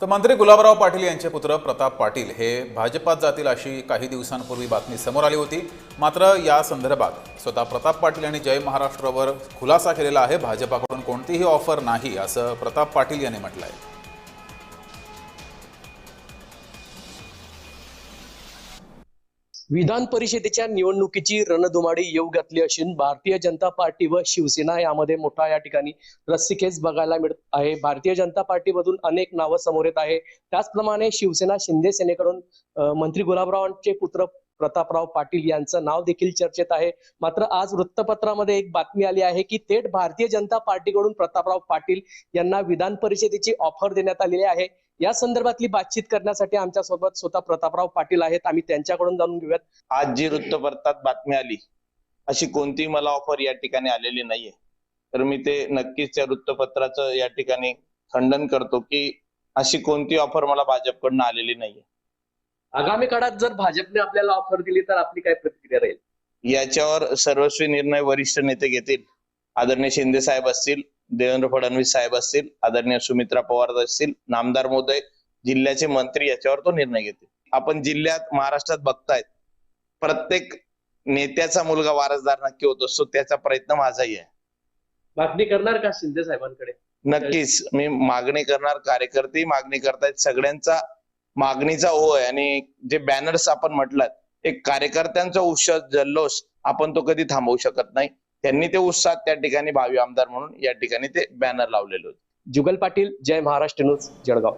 तर मंत्री गुलाबराव पाटील यांचे पुत्र प्रताप पाटील हे भाजपात जातील अशी काही दिवसांपूर्वी बातमी समोर आली होती। मात्र या संदर्भात स्वतः प्रताप पाटील यांनी जय महाराष्ट्रवर खुलासा केलेला आहे। भाजपाकडून कोणतीही ऑफर नाही असं प्रताप पाटील यांनी म्हटलं आहे। विधान परिषदेच्या निवडणुकीची रणधुमाळी येऊ घातली असून भारतीय जनता पार्टी व शिवसेना यामध्ये मोठा या ठिकाणी रस्सीखेच बघायला मिळत आहे। भारतीय जनता पार्टीमधून अनेक नावं समोर येत आहे। त्याचप्रमाणे शिवसेना शिंदे सेनेकडून मंत्री गुलाबरावांचे पुत्र प्रतापराव पाटील यांचं नाव देखील चर्चेत आहे। मात्र आज वृत्तपत्रामध्ये एक बातमी आली आहे की थेट भारतीय जनता पार्टीकडून प्रतापराव पाटील यांना विधान परिषदेची ऑफर देण्यात आलेली आहे। या संदर्भातली बातचीत करण्यासाठी आमच्या सोबत स्वतः प्रतापराव पाटील आहेत। आम्ही त्यांच्याकडून जाणून घेऊयात। आज जी वृत्तपत्रात बातमी आली अशी कोणती मला ऑफर या ठिकाणी आलेली नाहीये, तर मी ते नक्कीच त्या वृत्तपत्राचं या ठिकाणी खंडन करतो की अशी कोणती ऑफर मला भाजपकडून आलेली नाहीये। आगामी काळात जर भाजपने आपल्याला ऑफर दिली तर आपली काय प्रतिक्रिया राहील? याच्यावर सर्वस्वी निर्णय वरिष्ठ नेते घेतील। आदरणीय शिंदे साहेब असतील, देवेंद्र फडणवीस साहेब असतील, आदरणीय सुमित्रा पवार असतील, नामदार महोदय, जिल्ह्याचे मंत्री याच्यावर तो निर्णय घेतील। आपण जिल्ह्यात महाराष्ट्रात बघतायत प्रत्येक नेत्याचा मुलगा वारसदार नक्की होत असतो, त्याचा प्रयत्न माझाही आहे। मागणी करणार का शिंदे साहेबांकडे? नक्कीच मी मागणी करणार, कार्यकर्ते मागणी करतायत, सगळ्यांचा मागणीचा ओघ आहे। आणि जे बॅनर्स आपण म्हटलात, एक कार्यकर्त्यांचा उत्साह जल्लोष आपण तो कधी थांबवू शकत नाही। त्यांनी ते उत्साह त्या ठिकाणी भावी आमदार म्हणून या ठिकाणी ते बॅनर लावलेले होते। जुगल पाटील, जय महाराष्ट्र न्यूज, जळगाव।